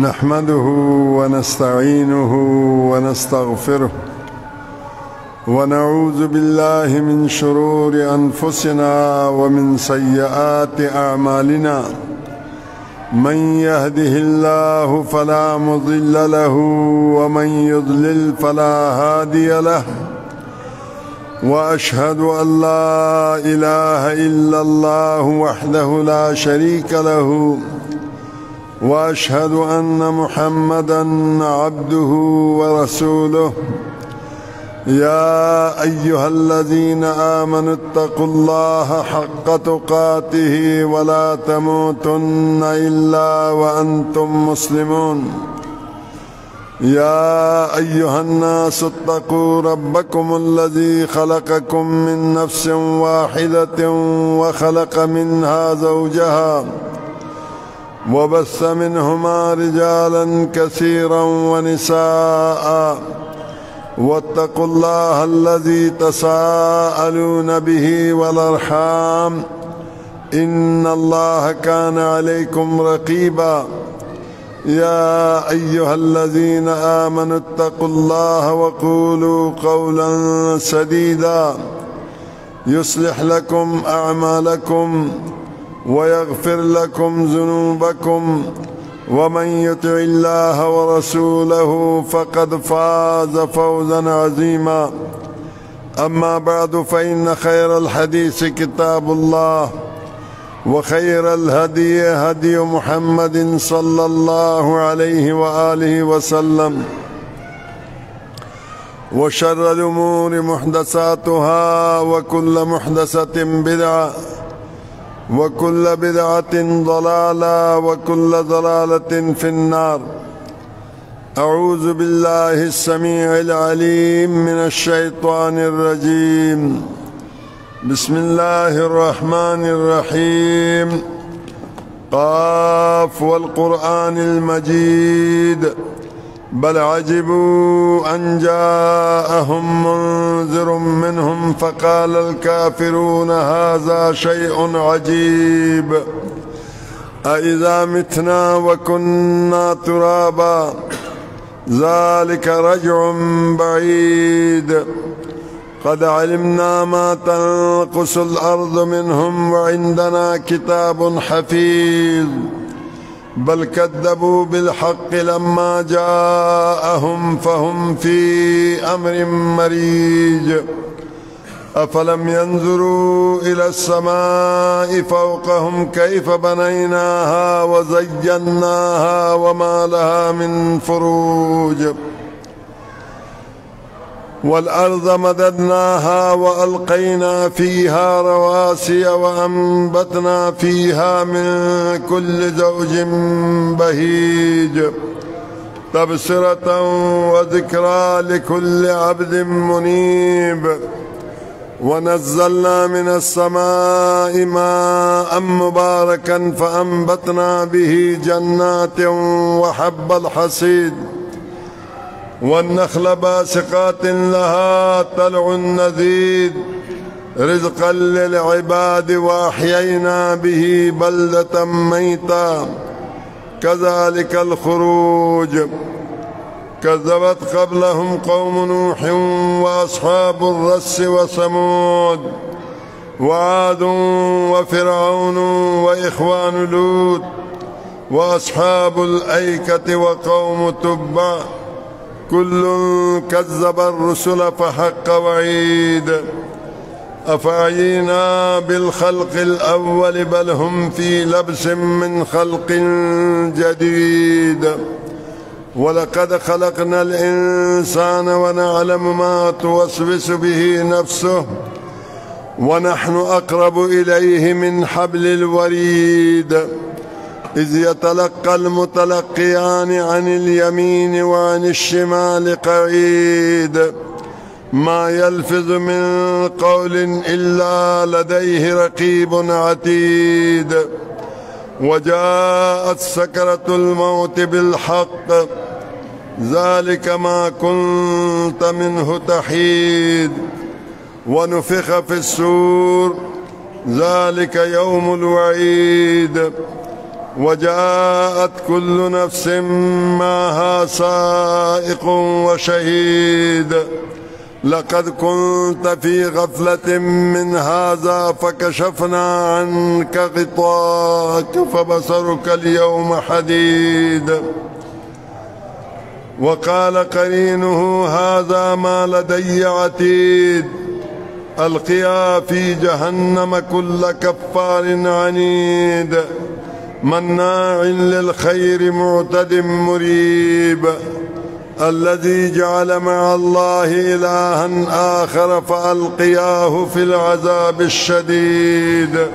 نحمده ونستعينه ونستغفره ونعوذ بالله من شرور أنفسنا ومن سيئات أعمالنا. من يهده الله فلا مضل له ومن يضلل فلا هادي له، وأشهد أن لا إله إلا الله وحده لا شريك له، وأشهد أن محمدًا عبده ورسوله. يا أيها الذين آمنوا اتقوا الله حق تقاته ولا تموتن إلا وأنتم مسلمون. يا أيها الناس اتقوا ربكم الذي خلقكم من نفس واحدة وخلق منها زوجها وبث منهما رجالا كثيرا ونساء، واتقوا الله الذي تساءلون به والأرحام إن الله كان عليكم رقيبا. يا أيها الذين آمنوا اتقوا الله وقولوا قولا سديدا يصلح لكم أعمالكم ويغفر لكم ذنوبكم، ومن يطع الله ورسوله فقد فاز فوزا عظيما. أما بعد، فإن خير الحديث كتاب الله، وخير الهدي هدي محمد صلى الله عليه وآله وسلم، وشر الأمور محدثاتها، وكل محدثة بدعة، وكل بدعة ضلالة، وكل ضلالة في النار. أعوذ بالله السميع العليم من الشيطان الرجيم. بسم الله الرحمن الرحيم. قاف والقرآن المجيد، بل عجبوا أن جاءهم منذر منهم فقال الكافرون هذا شيء عجيب. أإذا متنا وكنا ترابا ذلك رجع بعيد. قد علمنا ما تنقص الأرض منهم وعندنا كتاب حفيظ. بل كذبوا بالحق لما جاءهم فهم في أمر مريج. أفلم ينظروا إلى السماء فوقهم كيف بنيناها وزيناها وما لها من فروج. والأرض مددناها وألقينا فيها رواسي وأنبتنا فيها من كل زوج بهيج، تبصرة وذكرى لكل عبد منيب. ونزلنا من السماء ماء مباركا فأنبتنا به جنات وحب الحصيد، والنخل باسقات لها طلع نضيد، رزقا للعباد. وأحيينا به بلدة ميتا كذلك الخروج. كذبت قبلهم قوم نوح وأصحاب الرس وثمود وعاد وفرعون وإخوان لوط وأصحاب الأيكة وقوم تبع، كل كذب الرسل فحق وعيد. أفعينا بالخلق الأول بل هم في لبس من خلق جديد. ولقد خلقنا الإنسان ونعلم ما توسوس به نفسه، ونحن أقرب إليه من حبل الوريد. إذ يتلقى المتلقيان عن اليمين وعن الشمال قعيد. ما يلفظ من قول إلا لديه رقيب عتيد. وجاءت سكرة الموت بالحق، ذلك ما كنت منه تحيد. ونفخ في السور، ذلك يوم الوعيد. وجاءت كل نفس معها سائق وشهيد لقد كنت في غفلة من هذا فكشفنا عنك غطاءك فبصرك اليوم حديد. وقال قرينه هذا ما لدي عتيد ألقيا في جهنم كل كفار عنيد مناع للخير معتد مريب الذي جعل مع الله إلها آخر فألقياه في العذاب الشديد.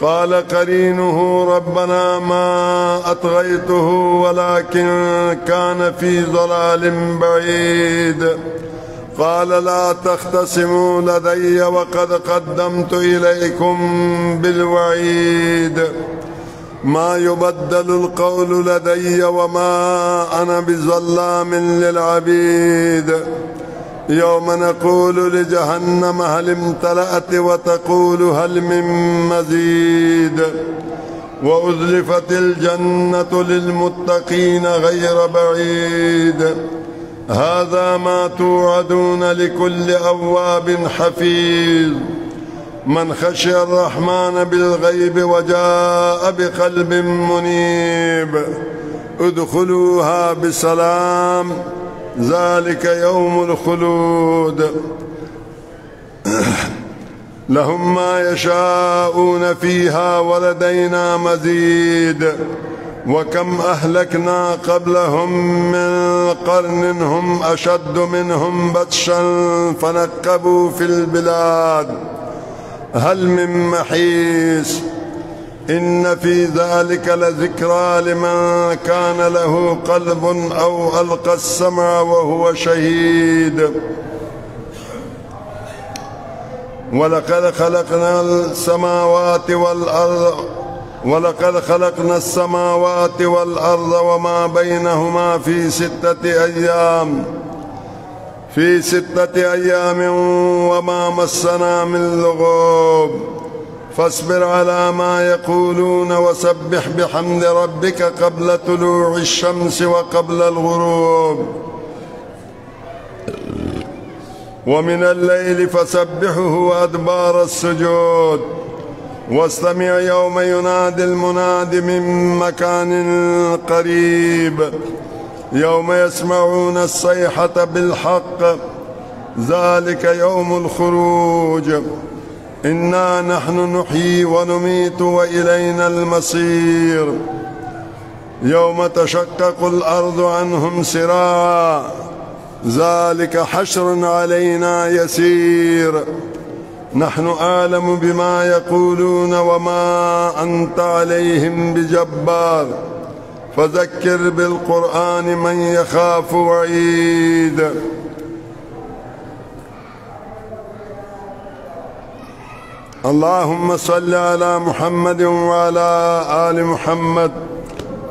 قال قرينه ربنا ما أطغيته ولكن كان في ضلال بعيد. قال لا تختصموا لدي وقد قدمت إليكم بالوعيد ما يبدل القول لدي وما أنا بظلام للعبيد. يوم نقول لجهنم هل امتلأت وتقول هل من مزيد وأزلفت الجنة للمتقين غير بعيد. هذا ما توعدون لكل أواب حفيظ من خشي الرحمن بالغيب وجاء بقلب منيب. ادخلوها بسلام ذلك يوم الخلود لهم ما يشاءون فيها ولدينا مزيد. وكم أهلكنا قبلهم من قرن هم أشد منهم بطشا فنقبوا في البلاد هل من محيص. إن في ذلك لذكرى لمن كان له قلب أو ألقى السمع وهو شهيد. ولقد خلقنا السماوات والأرض وما بينهما في 6 أيام وما مسنا من لغوب. فاصبر على ما يقولون وسبح بحمد ربك قبل طلوع الشمس وقبل الغروب ومن الليل فسبحه وأدبار السجود. واستمع يوم ينادي المناد من مكان قريب يوم يسمعون الصيحة بالحق ذلك يوم الخروج. إنا نحن نحيي ونميت وإلينا المصير. يوم تشقق الأرض عنهم سراعا ذلك حشر علينا يسير. نحن أعلم بما يقولون وما أنت عليهم بجبار فذكر بالقرآن من يخاف وعيد. اللهم صل على محمد وعلى آل محمد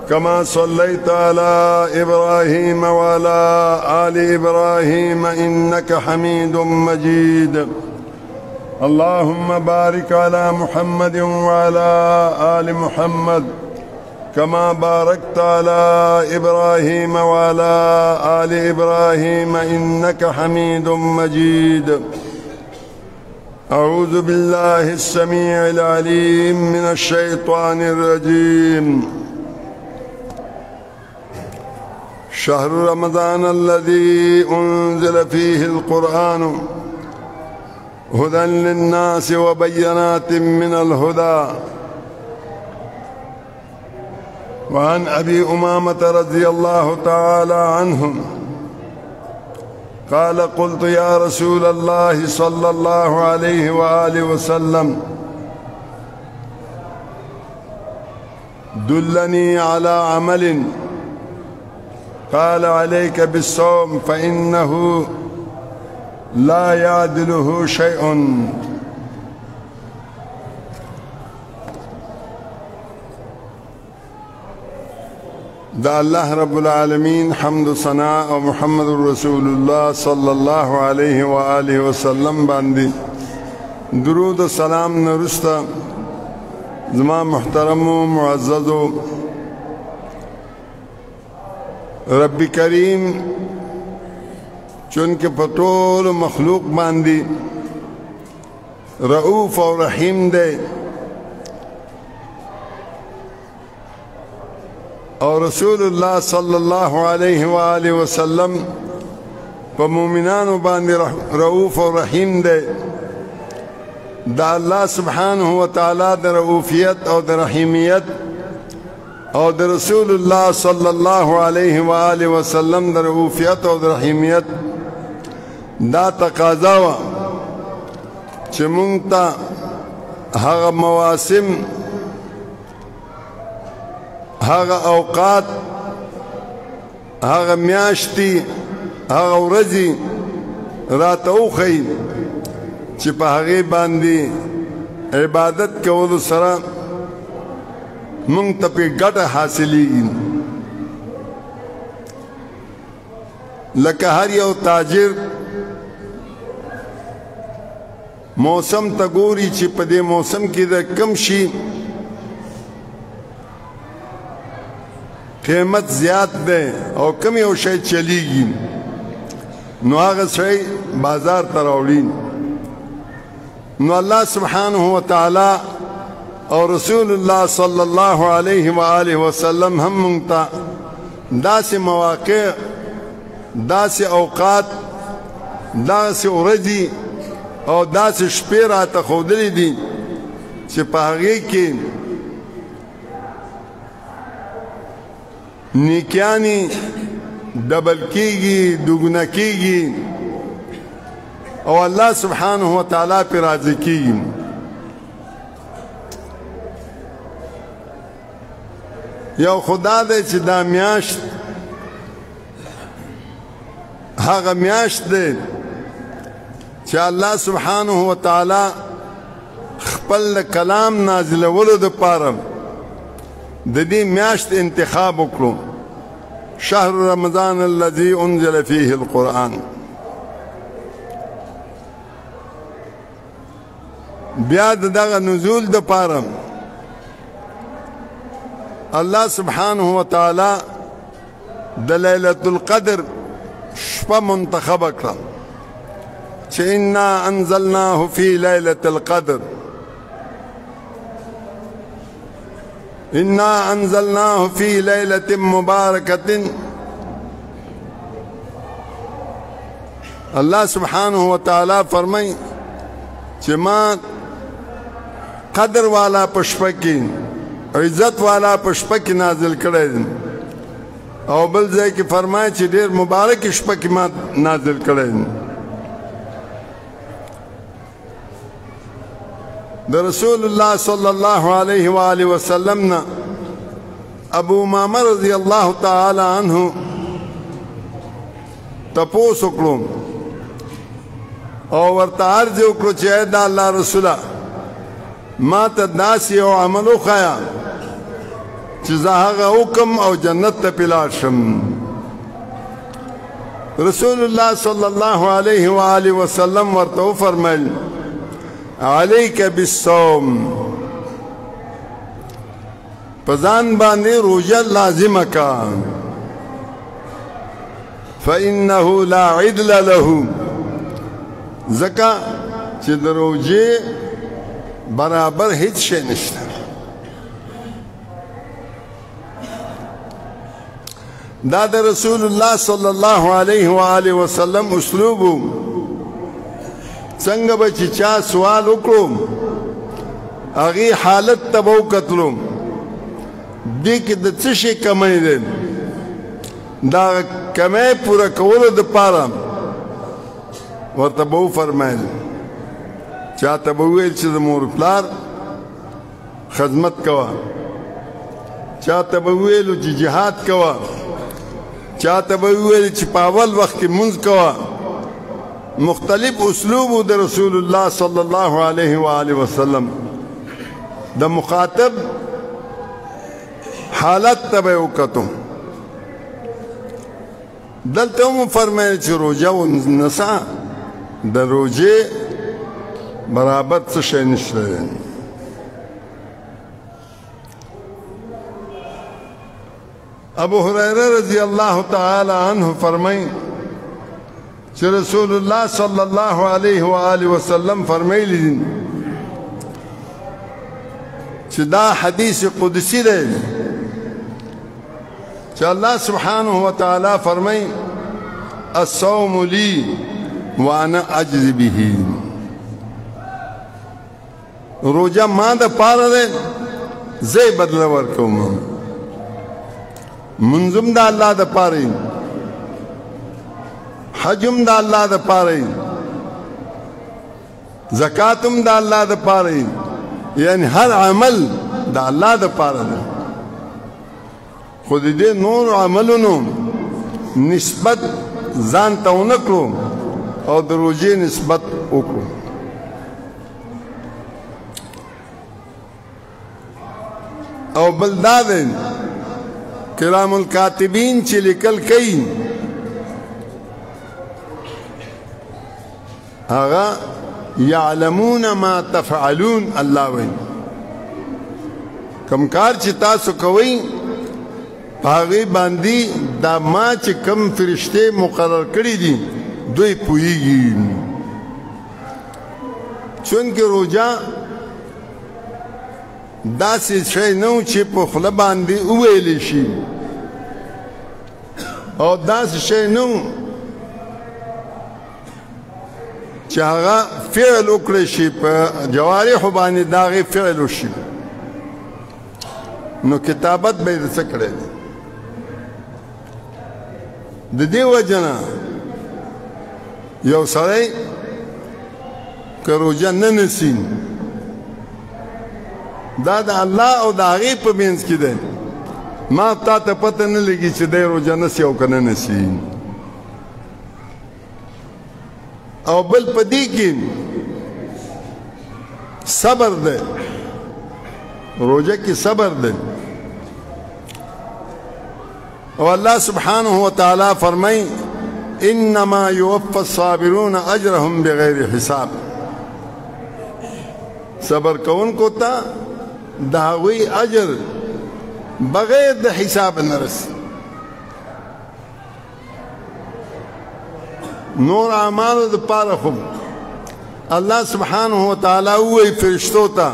كما صليت على إبراهيم وعلى آل إبراهيم إنك حميد مجيد. اللهم بارك على محمد وعلى آل محمد كما باركت على إبراهيم وعلى آل إبراهيم إنك حميد مجيد. أعوذ بالله السميع العليم من الشيطان الرجيم. شهر رمضان الذي أنزل فيه القرآن هدى للناس وبينات من الهدى. وعن أبي أمامة رضي الله تعالى عنه قال قلت يا رسول الله صلى الله عليه وآله وسلم دلني على عمل قال عليك بالصوم فإنه لا يعدله شيء. دا الله رب العالمين حمد و ثنا او محمد رسول الله صلی الله علیه و آله وسلم باندې درود و سلام نرسته زما محترم و معزز رب کریم چونکہ پٹول مخلوق باندی رؤوف و رحیم دے اور رسول اللہ صلی اللہ علیہ وآلہ وسلم پا مومنان باندی رؤوف و رحیم دے دا اللہ سبحانہ وتعالی دا رؤوفیت اور دا رحیمیت اور دا رسول اللہ صلی اللہ علیہ وآلہ وسلم دا رؤوفیت اور دا رحیمیت دا تقاضاوا چه مونگتا هغه مواسم هغه اوقات هغه میاشتی هغه ورځې راته وښیي چې په هغې باندې عبادت کولو سره مونږ ته پې ګټه حاصلېږي لکه هر یو تاجر موسم ته ګوري چې په دې موسم کې د کم شي قیمت زیات دی او کم یو شی چلیږي نو هغه شی بازار ته راوړي نو الله سبحانه وتعالی او رسول الله صلی الله علیه وآله وسلم هم مونږ ته داسې مواقع داسې اوقات داسې ورځې او داسې شپې راته ښودلې دي چې په هغې کې نیکیانې ډبل کېږي دوګونه کېږي او الله سبحانه وتعالی پې راضي کېږي یو خدا دی چې دا میاشت هغه میاشت دی چې الله سبحانه وتعالی خپل کلام نازلولو دپاره د دې میاشت انتخاب وکړو شهر رمضان الذي انزل فيه القرآن بیا دغه نزول دپاره الله سبحانه وتعالی د لیلة القدر شپه منتخبه کړه چې انا انزلناه في ليلة القدر انا انزلناه في ليلة مباركة الله سبحانه وتعالی فرمای چې ما قدر والا پشپه کې عزت والا پشپه کې نازل کړی او بل ځای کې فرمای چې ډېر مبارک شپه کې ما نازل کړی د رسول الله صلی الله علیه وآله وسلم نه ابو امامه رضی الله تعالی عنه تپوس وکړو او ورته عرض وکړو چې اے د الله رسوله ما ته داسې یو عمل وښایه چې زه هغه وکم او جنت ته پې لاړ شم رسول الله صلی الله علیه وآله وسلم ورته وفرمیل علیک بالصوم پزان باندې روزه لازمه کا فإنه لا عدل له زکا چې د روزې برابر هیڅ شی نشته دا د رسول الله صلی الله علیه وآله وسلم اسلوب څنګه به چې چا سوال وکړو هغې حالت ته به وکتلو دې کې د څه شي کمی دی دا کمی پوره کولو دپاره ورته به وفرمیل چاته به وویل چې د مور پلار خدمت کوه چاته به وویلو چې جهاد کوه چاته به وویل چې په اول وخت کې مونځ کوه مختلف اسلوب د رسول الله صلی الله علیه وآله وسلم د مخاطب حالت ته به وکتو دلته هم فرمایل چې روژه و نسا د روژې برابر څه شی نشته ابو هريره رضی الله تعالی عنہ فرمایي چې رسول الله صلی الله علیه و آله وسلم فرمایلی دي چې دا حدیث قدسی دی چې الله سبحانه و تعالی فرمایي الصوم لي وانا اجزي به روزه ما د پاره ده زه بدل ورکوم منظم د الله د پاره حجم د الله د پاره زکاتم د الله د پاره یعنی هر عمل د الله د پاره ده خو دې نور عملونو نسبت ځان ته ونکړو او د روزې نسبت وکړو او بل دا دی کرام الکاتبین چې لیکل کوي هغه یعلمون ما تفعلون الله وایي کوم کار چې تاسو کوئ په هغې باندې دا ما چې کوم فرشتې مقرر کړي دي دوی پوهیږي چونکې روژه داسې شی نه و چې په خوله باندې وویلی شي او داسې شی نه و چې هغه فعل وکړی شي په جوارحو باندې د هغې فعل وشي نو کتابت به یې د څه کړی دی د دې وجه نه یو سړی که روژه نه نیسي دا د الله او د هغې په منځ کې دی ما تا ته پته نه لګي چې دی روژه نیسي او که نه نیسي او بل په دې کې صبر دی روژه کې صبر دی او الله سبحانه وتعالى فرمای انما يوفى الصابرون اجرهم بغیر حساب صبر کوونکو ته د هغوی اجر بغیر د حساب نه رسي نور اعمالو دپاره خو الله سبحانه وتعالی ووایي فرشتو ته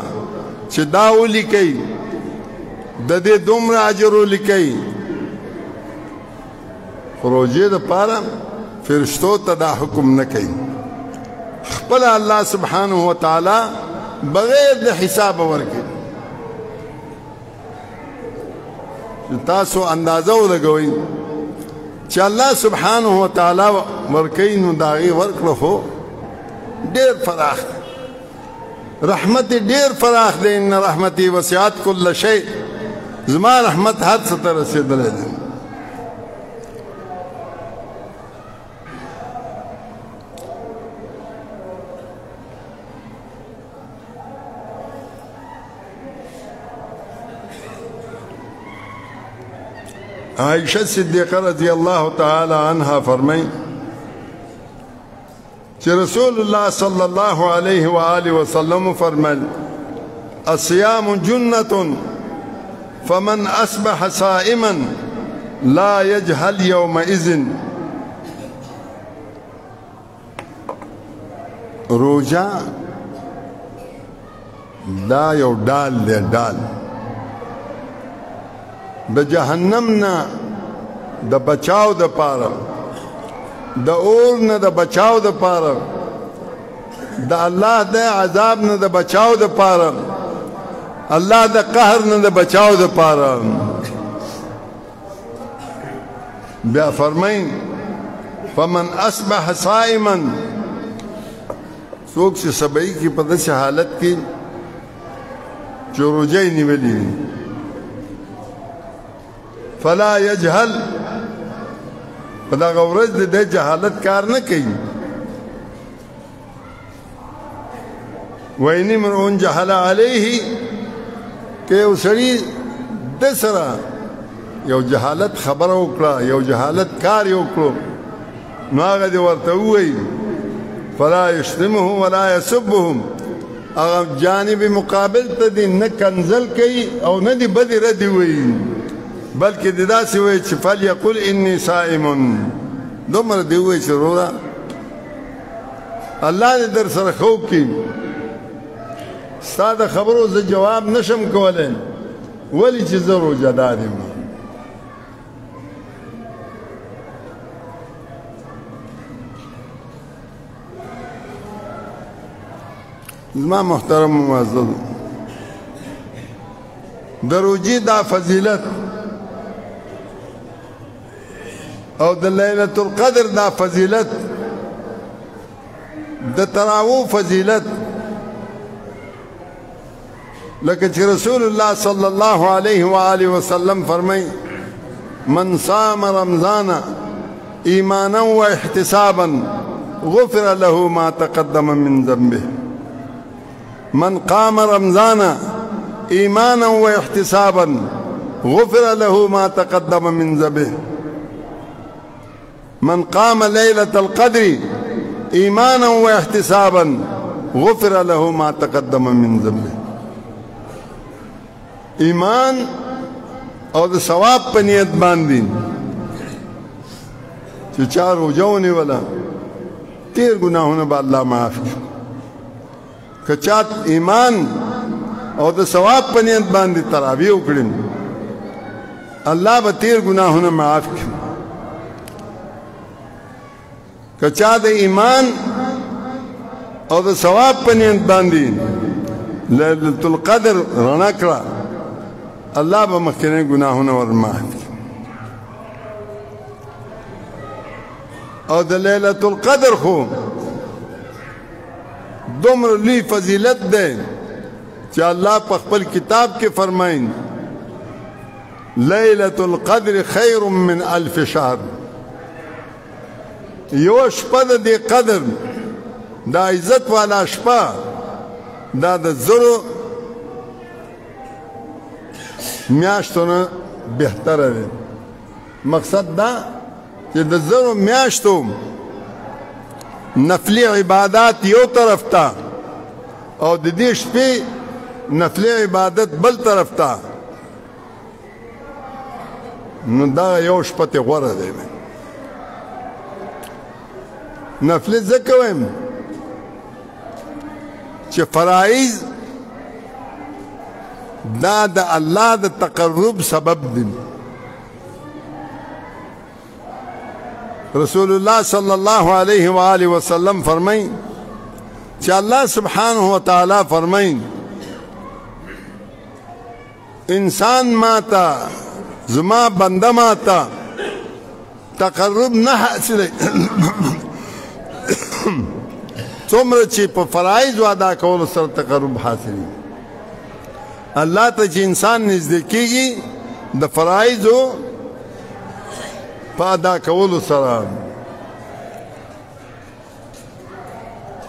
چې دا ولیکئ د دې دومره اجر ولیکئ روژې دپاره فرشتو ته دا حکم نه کوي خپل الله سبحانه وتعالی بغیر د حساب ورکړي چې تاسو اندازه ولګوئ چې الله سبحانه وتعالی ورکوي نو د هغې ورکړه خو ډېر فراخ دی رحمت ډېر فراخ دی ان رحمتي وسعت کل شی زما رحمت هر څه ته رسېدلی دی عائشہ صدیقہ رضی اللہ تعالی عنہ فرمائی کہ رسول اللہ صلی اللہ علیہ وآلہ وسلم فرمائے الصيام جنة فمن أصبح صائما لا يجهل يومئذ روجہ دا یو ډال دی ډال د جهنم نه د بچاو د پاره د اور نه د بچاو د پاره د الله د عذاب نه د بچاو د پاره الله د قهر نه د بچاو د پاره بیا فرمایي فمن اصبح صائما څوک چې سبعي کې په داسې حالت کې چې روژه یې نیولې فلا يجهل په دغه ورځ د جهالت کار نه کوي وإن امرؤ جهل عليه که یو سړي د سره یو جهالت خبره وکړه یو جهالت کار یې وکړو نو هغه دې ورته ووایي فلا يشتمه ولا يسبهم هغه جانب مقابل ته دې نه کنځل کوي او نه دې بدې ردې وایي بلکې د داسې وایي چې فلیقل انی صائم دومره دې ووایي چې وروره الله دې در سره ښه وکړي ستا د خبرو زه جواب نشم کولی ولې چې زه روژهدار یم زما محترم و معزز د روژې دا فضیلت او د لیلة القدر دا فضیلت د تراویح فضیلت لکه چې رسول الله صلی الله علیه و آله وسلم فرمای من صام رمضان ایمانا و احتسابا غفر له ما تقدم من ذنبه من قام رمضان ایمانا و احتسابا غفر له ما تقدم من ذنبه من قام ليلة القدر ایمانا و احتسابا غفر له ما تقدم من ذنبه ایمان او د ثواب په نیت باندې چې چا روژه ونیوله تیر ګناهونه به الله معاف کړي که چا ایمان او د ثواب په نیت باندې تراویح وکړي الله به تیر ګناهونه معاف کړي که چا د ایمان او د ثواب په نیت باندې لیلة القدر رڼا کړه الله به مخکنی ګناهونه ور معاف کړي او د لیلة القدر خو دومره لوی فضیلت دی چې الله په خپل کتاب کې فرمایي لیلة القدر خیر من الف شهر یو شپه د دې قدر دا عزت والا شپه دا د زرو میاشتو نه بهتره دی مقصد دا چې د زرو میاشتو نفلی عبادات یو طرف ته او د دې شپې نفلی عبادت بل طرف ته نو دا یو شپه ته غوره دی نفلی ځکه وایم چې فرایض دا د الله د تقرب سبب دی رسول الله صلی الله علیه و آله وسلم فرمای چې الله سبحانه و تعالی فرمای انسان ماتا زما بنده ماتا تقرب نه حاصل څومره چې په فرایض ادا کولو سره تقرب حاصلي الله ته چې انسان نږدې کېږي د فرایضو په ادا کولو سره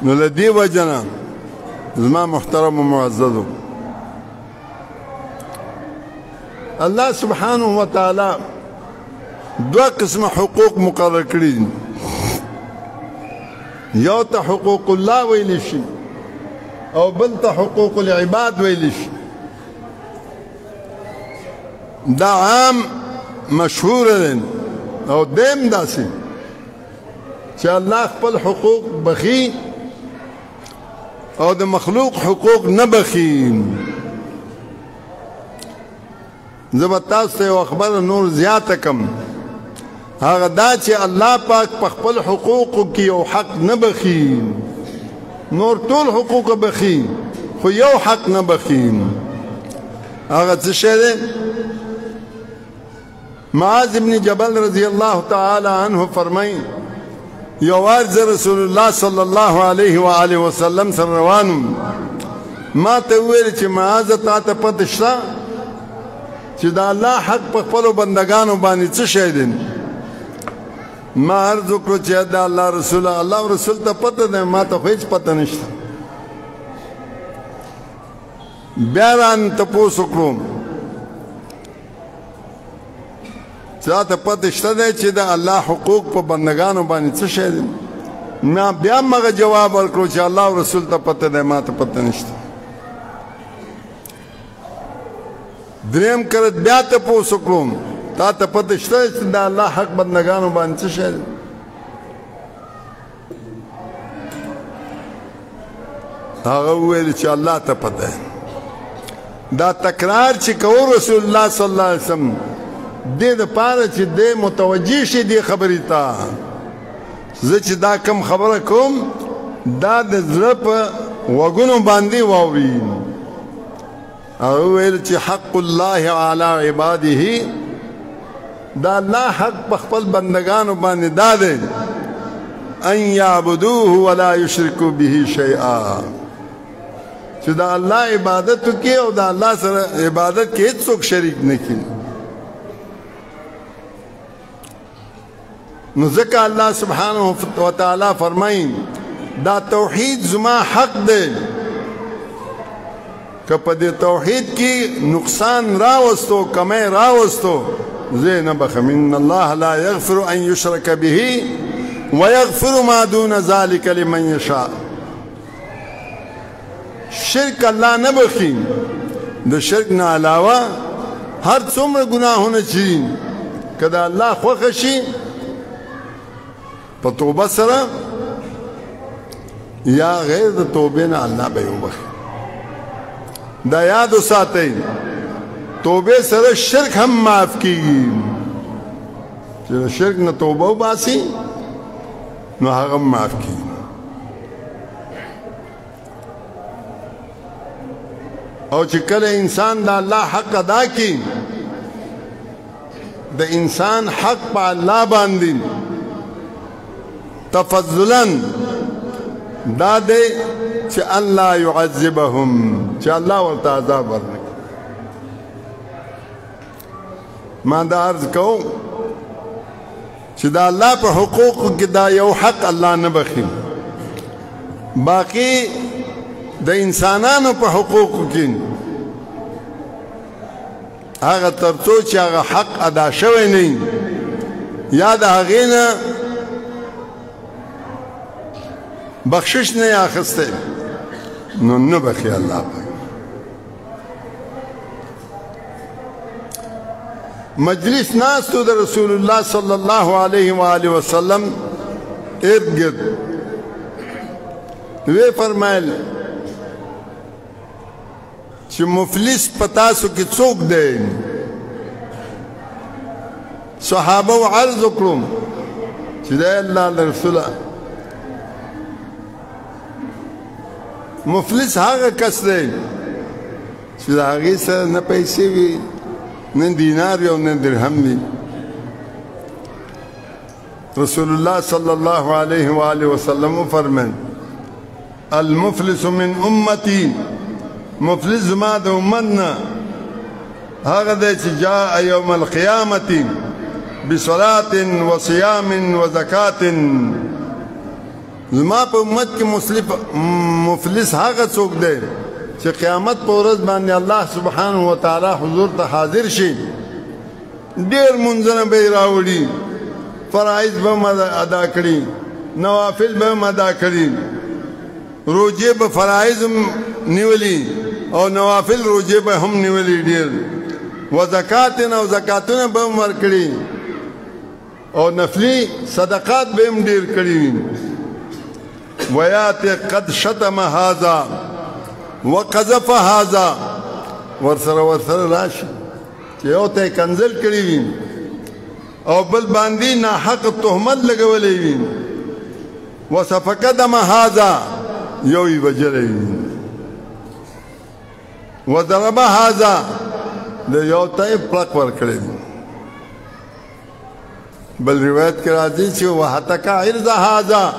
نو له دې وجه نه زما محترم و معززو الله سبحانه و تعالی دوه قسمه حقوق مقرر کړي دي یو ته حقوق الله ویل شي او بل ته حقوق العباد ویل شي دا عام مشهور دي او دیم داسې چې الله خپل حقوق بخي او د مخلوق حقوق نه بخي زه به تاسو ته یو خبره نور زیاته کم هغه دا چې الله پاک په خپل حقوقو کې یو حق نه بخي نور ټول حقوق بخي خو یو حق نه بخي هغه څه شی دی معاذ ابن جبل رضی الله تعالی عنه فرمای یو ورځ رسول الله صلی الله علیه و آله وسلم سره روانم ما ته ویل چې معاذ تا ته پته شته چې دا الله حق په خپل بندگانو باندې څه شی دی ما عرض وکړو چې دا الله رسول الله رسول ته پته ده ما ته هیڅ پته نشته بیا ران تپوس وکړو چې ته پته شته دی چې د الله حقوق په بندگانو باندې څه شی دی ما بیا مغه جواب ورکړو چې الله او رسول ته پته دی ما ته پته نشته دریم کرت بیا تپوس وکړو تا ته پته شته چې د الله حق بندګانو باندې څه شی دی؟ هغه وویل چې الله ته پته دا تکرار چې کوو رسول الله صلی الله علیه وسلم دې دپاره چې دی متوجه شي دې خبرې ته زه چې دا کم خبره کوم دا د زړه په وګونو باندې واوري هغه وویل چې حق الله علی عباده دا الله حق په خپل بندگانو باندې دا دی ان یعبدوه ولا یشرکوا به شیئا چې دا الله عبادت وکړي او دا الله سره عبادت کې هیڅوک شریک نه کړي نو ځکه الله سبحانه وتعالی فرمایي دا توحید زما حق دی که په دې توحید کې نقصان راوستو کمی راوستو زه نه بخم ان الله لا یغفر ان یشرک به ویغفر ما دون ذلك لمن یشاء شرک الله نه بخي د شرک نه علاوه هر څومره ګناهونه چې کله الله خوښ شي په توبه سره یا غیر د توبې نه الله به وبخي دا یاد وساتئ توبه سره شرک هم معاف کیږي چې شرک نه توبه وباسي نو هغه معاف کیږي او چې کله انسان د الله حق ادا کړي د انسان حق په الله باندې تفضلا دا دی چې الله يعذبهم چې الله ورته عذاب ورنکړي ما دا عرض کوم چې دا الله په حقوق کې دا یو حق الله نه بخي باقي د انسانانو په حقوق کې هغه ترڅو چې هغه حق ادا شوی نه یا د هغې نه بخشش نه اخیستی نو نه بخي الله پاک مجلس ناستو د رسول الله صلی الله علیه و آله وسلم ارد گرد وی فرمایل چې مفلس پتاسو کې څوک دی صحابه و عرض وکړو چې دی الله رسوله مفلس هغه کس دی چې د هغې سره نه پیسې وي نه دینار وي او نه درهم وي رسول الله صلی الله علیه و آله وسلم فرمایل المفلس من امتی مفلس زما د امت نه هغه دی چې جاء یوم القیامة بصلاة وصيام وزکاة زما په امت کې مفلس هغه څوک دی چې قیامت په ورځ باندې الله سبحانه وتعالی حضور ته حاضر شي ډېر منځونه به یې راوړي فرایض به هم ادا کړي نوافل به هم ادا کړي روجې به فرایض هم نیولي او نوافل روجې به هم نیولي ډېر وزکاتن او زکاتونه به هم ورکړي او نفلي صدقات به هم ډېر کړي ویات قد شتم هذا وقذف هذا ورسره راشي چې یو ته کنزل کړی وي او بل باندې ناحق تهمت لګولې وي وسفك دم هذا یو یې وجلې وي وضرب هذا د یو ته پړق ور کړی بل روایت کې راځي چې وهتک عرض هذا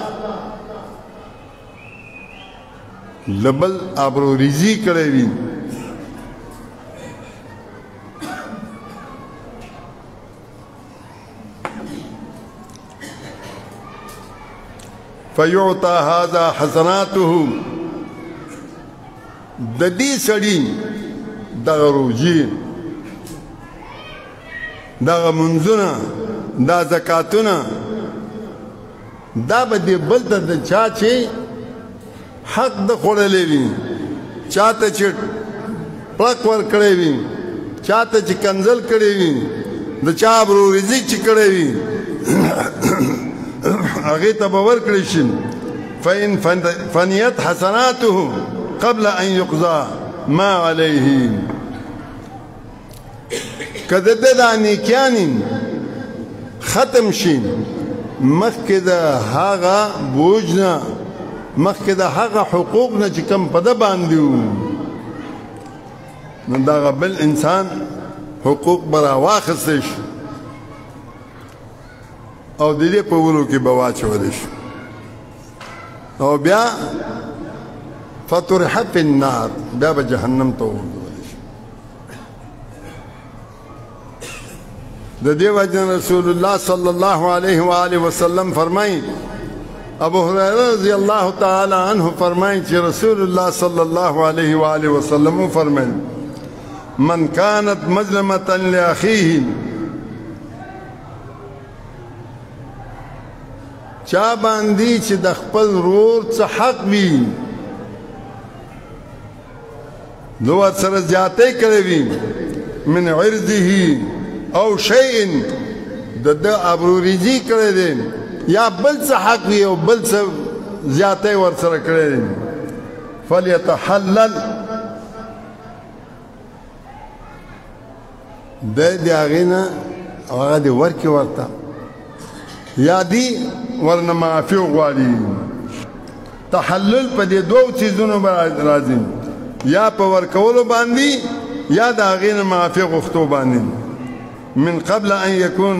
لبل ابرو ریزی کړی وي فیعطى هذا حسناته د دې سړي دغه روجي دغه منځونه دا زکاتونه دا به دې بل ته د چا چې حق د خوړلې وي چاته چې پړک ور کړی وي چاته چې کنزل کړی وي د چا ابروریزي چې کړی وي هغې ته به ورکړی شي فإن فنیت حسناته قبل أن يقضى ما عليه که د ده دا نیکیانې ختم شي مخکې د هغه بوج نه مخکې د هغه حقوق نه چې کوم په ده باندې وو نو دغه بل انسان حقوق به راواخیستی شي او د دې په ولو کې به واچولی شي او بیا فطرح فی النار بیا به جهنم ته وغورځولی شي د دې وجه رسول الله صلی الله علیه و آله وسلم فرمایي ابو هريره رضی الله تعالی عنه فرمایي چې رسول الله صلی الله علیه و آله وسلم فرمایي من كانت مظلمة لأخيه چا باندې چې د خپل ورور څه حق وي نو ورسره زیاتی کړی وي من عرضه او شیء د ده ابروریزي کړی دی یا بل څه حق وي او بل څه زیاتی ورسره کړی دی فلیتحلل د دې هغې نه هغه دې ورکړي ورته یا دې ورنه معافي وغواړي تحلل په دې دوو څیزونو به راځي یا په ورکولو باندې یا د هغې نه معافي غوښتو باندې من قبل ان يكون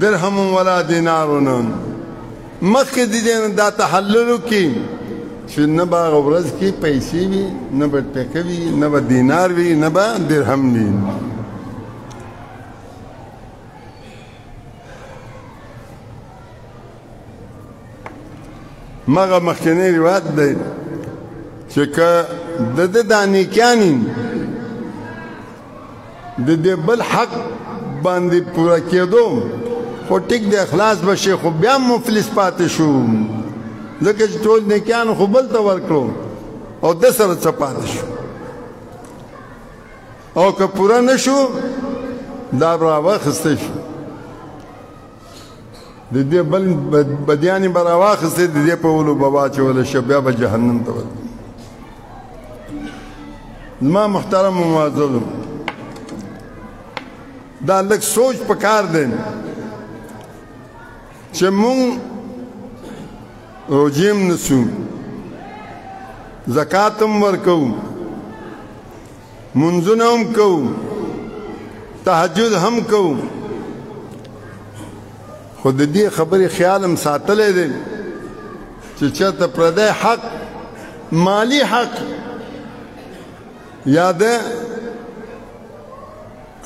درهم ولا دینار مخکې د دې نه دا تحلل وکړي چې نه به هغه ورځ کې پیسې وي نه به ټکه وي نه به دینار وي نه به درهم وي مغه مخکنی روایت دی چې که د ده دا نیکیانې د دې بل حق باندې پوره کېدو خو ټیک د اخلاص به شي خو بیا مفلس پاتې شو ځکه چې ټول نیکیان خو بل ته ورکړو او ده سره څه پاتې شو او که پوره نه شو دا به راواخیستی شو د دې بل بدیانې به راواخیستې د دې په ولو به واچولی شي بیا به جهنم ته ورځي زما محترم و معززو دا لږ سوچ پکار دی چې مونږ روژې هم نیسو زکات هم ورکوو منځونه هم کوو تهجد هم کوو خو د دې خبرې خیال هم ساتلی دی چې چېرته پردی حق مالی حق یا د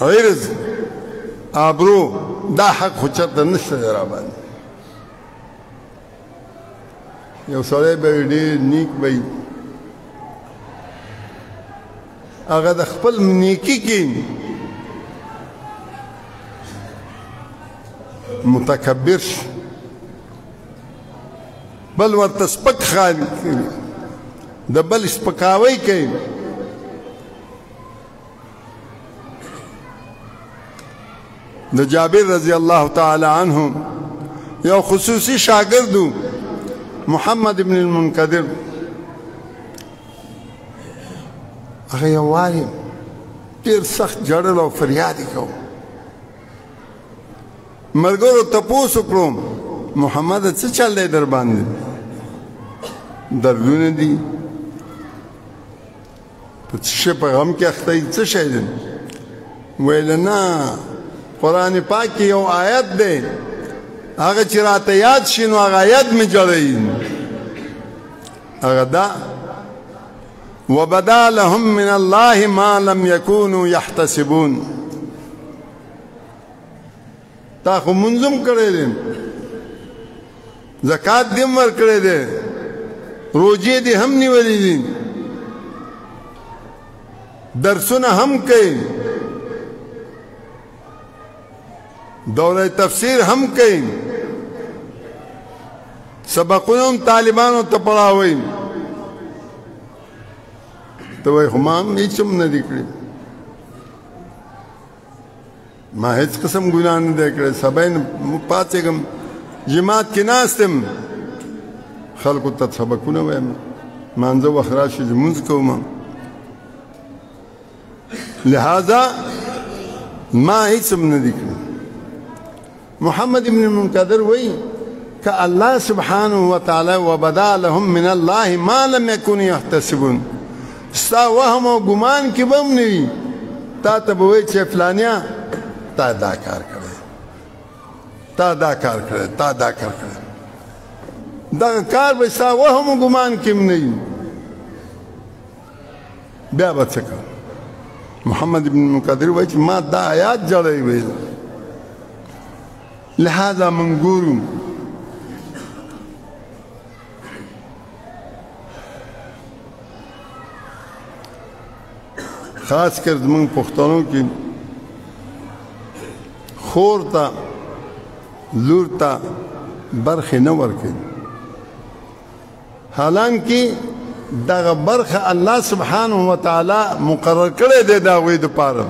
عرض آبرو دا حق خو چېرته نشته دی راباندې یو سړی به وي ډېر نیک به وي هغه د خپل نیکي کې متکبر شي بل ورته سپک ښکاري د بل سپکاوی کوي د جابر رضی الله تعالی عنه یو خصوصي شاګرد محمد ابن المنکدر هغه یووارې ډېر سخت جړل او فریاد یې کوو ملګرو تپوس وکړو محمده څه چل دی در باندې دردونه دي په څه شي په غم کې اخته یې څه شی دی ویل نه قرآن پاک کې یو آیت دی هغه چې راته یاد شي نو هغه آیت مې جوړوي هغه دا وبدا لهم من الله ما لم يكونوا يحتسبون تا خو منظم کړی دی زکات دې هم ورکړی دی روجې دې هم نیولې دي درسونه هم کوي دوره تفسیر هم کوي سبقونه هم طالبانو ته پڑھاوي ته وایي خو ما هم هېڅ هم نه دي کړي ما هیڅ قسم ګناه نه دی کړی سبا یې پاڅېږم جماعت کې ناست یم خلکو ته سبقونه وایم مانځه وخت راشي لمونځ کوم لہذا ما هیڅ هم نه دي کړي محمد ابن منکدر وایي که الله سبحانه وتعالی وبدا لهم من الله ما لم يكونوا يحتسبون ستا وهم او ګمان کې به هم نه وي تا ته به وایي چې فلانیا تا دا کار کړی تا دا کار کړی تا دا کار کړی دغه کار به ستا وهم او ګمان کې هم نه وي بیا به څه کوم محمد ابن منکدر وایي چې ما دا آیات جوړوي ویل لہذا من ګورو خاص کر زموږ پښتنو کې خور ته لور ته برخې نه ورکوي حالانکه دغه برخه الله سبحانه وتعالی مقرر کړی دی د هغوی دپاره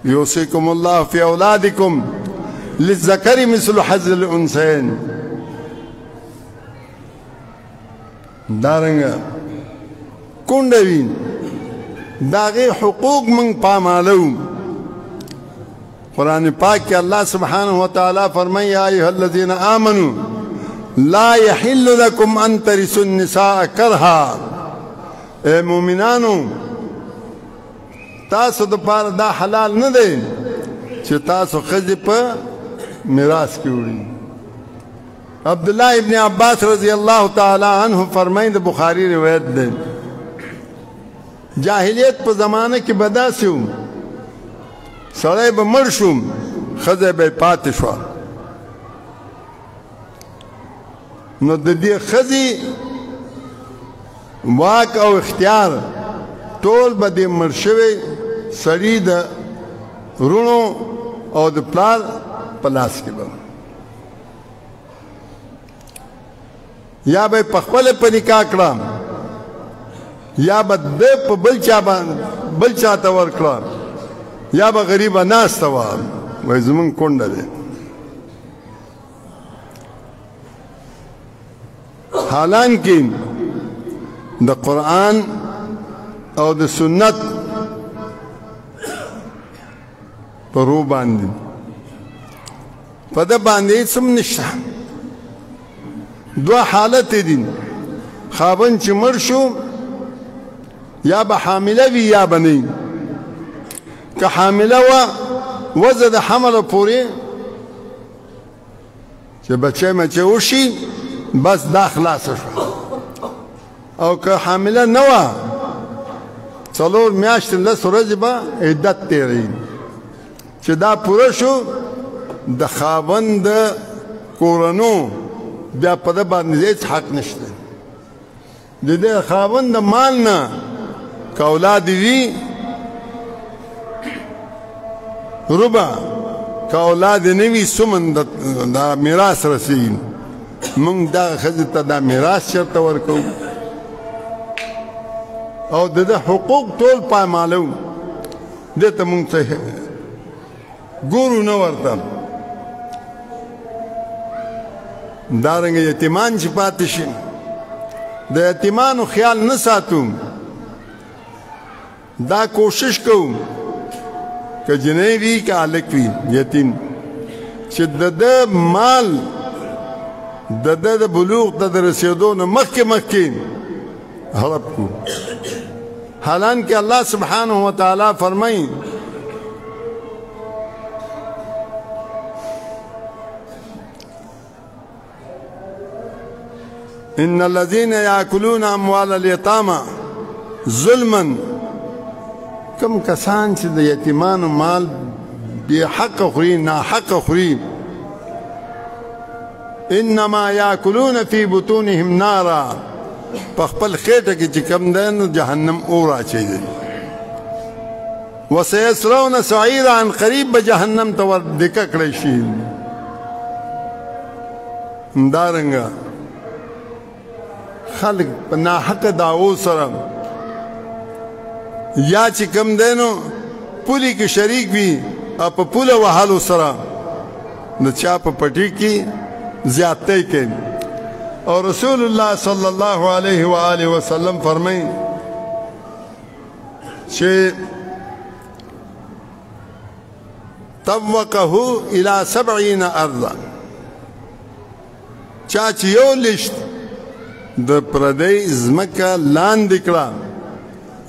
یوصیکم الله فی اولادکم للذکر مثل حظ الانثیین دارنګه کونډه وي داغه حقوق من پامالو قرآن پاک کې الله سبحانه وتعالی فرمایي یا ایها الذین آمنوا لا يحل لكم ان ترثوا النساء کرها اے مومنانو تاسو د پاره دا حلال نه دی چې تاسو ښځې په میراث کې وړي عبد الله ابن عباس رضی الله تعالی عنه فرمایي د بخاری روایت ده جاهلیت په زمانه کې بداسي و سړی به مړ شو ښځه به پاتې شوه نو د دې ښځې واک او اختیار ټول به د مړ شوي سړي د وروڼو او د پلار په لاس کې به یا به په خپله په نکاح کړه یا به د په بل چا ته ورکړه یا به غریبه ناسته وه وایي زمونږ کونډه دی حالانکه د قرآن او د سنت په رو باندې په ده باندې هېڅ هم نشته دوه حالت دي خاوند چې مړ شو یا به حامله وي یا به نه که حامله وه وضع د حمله پورې چې بچی مچی وشي بس دا خلاصه شوه او که حامله نه وه 4 میاشتې 10 ورځې به عدت تېروي چې دا پوره شو د خاوند د کورنو بیا په ده باندې هېڅ حق نشته د دې خاوند د مال نه که اولاد وي ربع که اولاد نه وي ثمن دا میراث رسېږي موږ دغه ښځې ته دا میراث چېرته ورکوو او د ده حقوق ټول پامالو دې ته موږ څه ګورو نه ورته دارنګه یتیمان چې پاتې شي د یتیمانو خیال نه ساتو دا کوشش کوو که جنۍ وي که هلک وي یتیم چې د ده مال د ده د بلوغ ته د رسېدو نه مخکې هړپ کړو حالانکه الله سبحانه وتعالی فرمایي ان الذين ياكلون اموال اليتامى ظلما کم کسان چې د یتیمانو مال بې حق خوري ناحق خوري انما ياكلون في بطونهم نارا په خپل خېټه کې چې کم دی نو جهنم اور اچوي دی وسيصلون سعيرا عن قریب به جهنم ته ور دکه کړی شي همدارنګه خلق په ناحق دعوو سره یا چې کم دی نو پولی کې شریک وي او په پوله وهلو سره د چا په پټي کې زیاتۍ کوي. او رسول الله صلی الله علیه و آله وسلم فرمایي چې طوقه الى 70 ارضا، چا چې یو لشت د پردی ځمکه لاندې کړه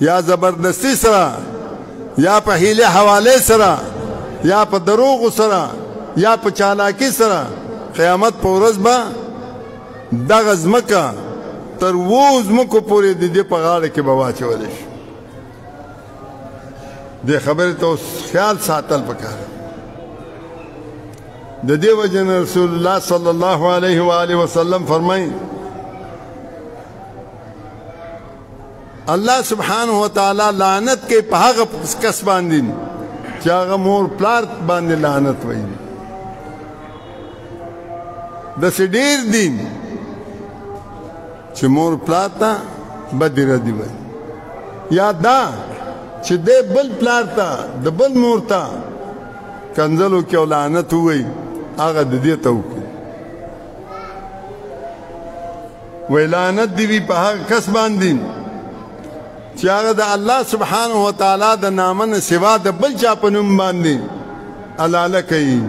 یا زبردستی سره یا په هیله حواله سره یا په دروغ سره یا په چالاکی سره، قیامت په ورځ به دغه ځمکه تر 2 ځمکو پورې د دې په غاړه کې به واچولی شي. دې خبرې ته اوس خیال ساتل پکار. د دې وجه نه رسول الله صلی الله علیه و آله وسلم فرمایي الله سبحانه وتعالی لعنت کوي په هغه کس باندې چې هغه مور پلار باندې لعنت وایي. داسې ډېر دي چې مور پلار ته بدې ردې وایي، یا دا چې دی بل پلار ته د بل مور ته کنځلو کې او لعنت ووایي، هغه د دې ته وکړي. وایي لعنت دې وي په هغه کس باندې چې هغه د الله سبحانه وتعالی د نامه نه سوا د بل چا په نوم باندې حلاله کوي،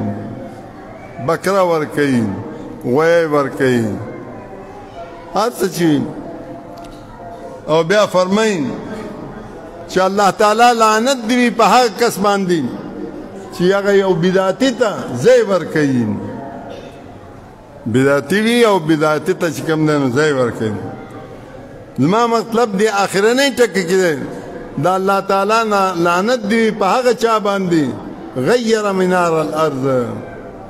بکره ورکوي، غوی ورکوي، هر څه چې. او بیا فرمایي چې الله تعالی لعنت دې وي په هغه کس باندې چې هغه یو بدعتي ته ځای ورکوي، بدعتي وي او بدعتي ته چې کوم دی نو ځای ورکوي. زما مطلب دی آخرنی ټکي کې دی د الله تعالی نه لعنت دی په هغه چا باندې غیر منار الارض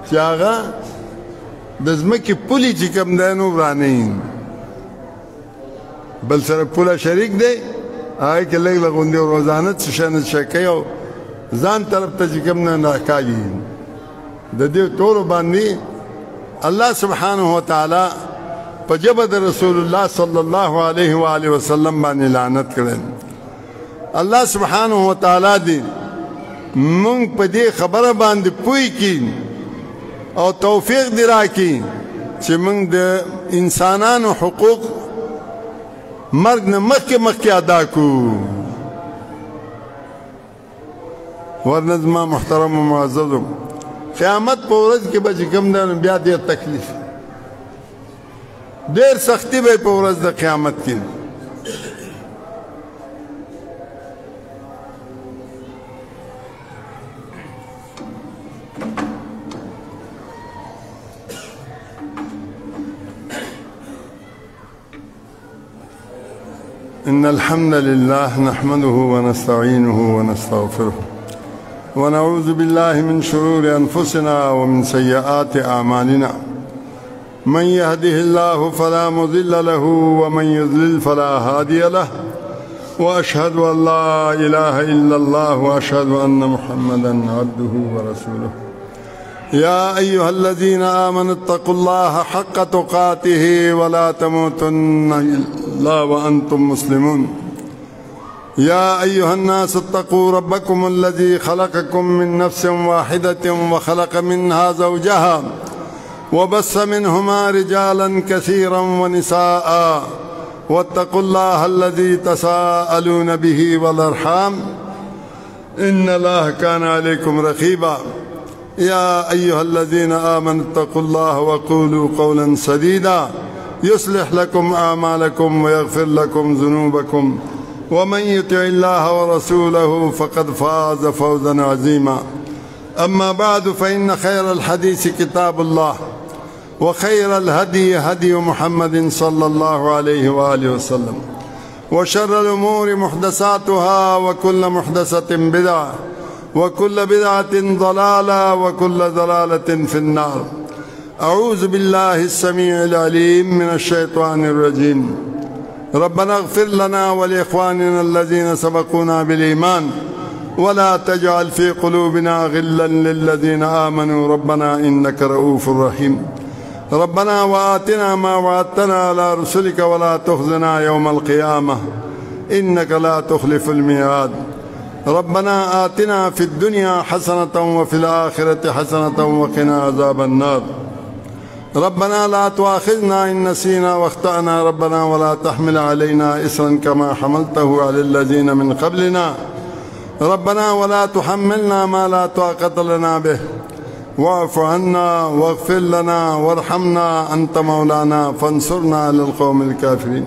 چې هغه د ځمکې پولې چې کوم دی نو ورانوي، بل سره پوله شریک دی، هغه کې لږ لږ غوندې روزانه څه شی نه څه کوي او ځان طرف ته چې کوم نه ناکاږي. د دې ټولو باندې الله سبحانه وتعالی په جبه د رسول الله صلی الله علیه و آله وسلم باندې لعنت کړل. الله سبحانه وتعالی دې مونږ په دې خبره باندې پوي کړي او توفیق دې راکړي چې مونږ د انسانانو حقوق مرګ نه مخکې ادا کړو. ورنه زما محترم و معززو قیامت په ورځ کې به چې کوم دی بیا ډېر تکلیف، ډېر سختی به په ورځ د قیامت کې. إن الحمد لله نحمده ونستعينه ونستغفره ونعوذ بالله من شرور أنفسنا ومن سيئات أعمالنا. من يهده الله فلا مضل له ومن يضلل فلا هادي له، وأشهد أن لا إله إلا الله وأشهد أن محمدا عبده ورسوله. يا أيها الذين آمنوا اتقوا الله حق تقاته ولا تموتن إلا وأنتم مسلمون. يا أيها الناس اتقوا ربكم الذي خلقكم من نفس واحدة وخلق منها زوجها وبث منهما رجالا كثيرا ونساء، واتقوا الله الذي تساءلون به والأرحام إن الله كان عليكم رقيبا. يا أيها الذين آمنوا اتقوا الله وقولوا قولا سديدا يصلح لكم أعمالكم ويغفر لكم ذنوبكم، ومن يطع الله ورسوله فقد فاز فوزا عظيما. أما بعد، فإن خير الحديث كتاب الله، وخير الهدي هدي محمد صلى الله عليه وآله وسلم، وشر الأمور محدثاتها، وكل محدثة بدعة، وكل بدعة ضلالة، وكل ضلالة في النار. أعوذ بالله السميع العليم من الشيطان الرجيم. ربنا اغفر لنا ولإخواننا الذين سبقونا بالإيمان ولا تجعل في قلوبنا غلا للذين آمنوا ربنا إنك رؤوف رحيم. ربنا وآتنا ما وعدتنا على رسلك ولا تخزنا يوم القيامة إنك لا تخلف الميعاد. ربنا آتنا في الدنيا حسنة وفي الآخرة حسنة وقنا عذاب النار. ربنا لا تؤاخذنا إن نسينا واخطأنا ربنا ولا تحمل علينا إصرا كما حملته على الذين من قبلنا ربنا ولا تحملنا ما لا طاقة لنا به واعف عنا واغفر لنا وارحمنا أنت مولانا فانصرنا على القوم الكافرين.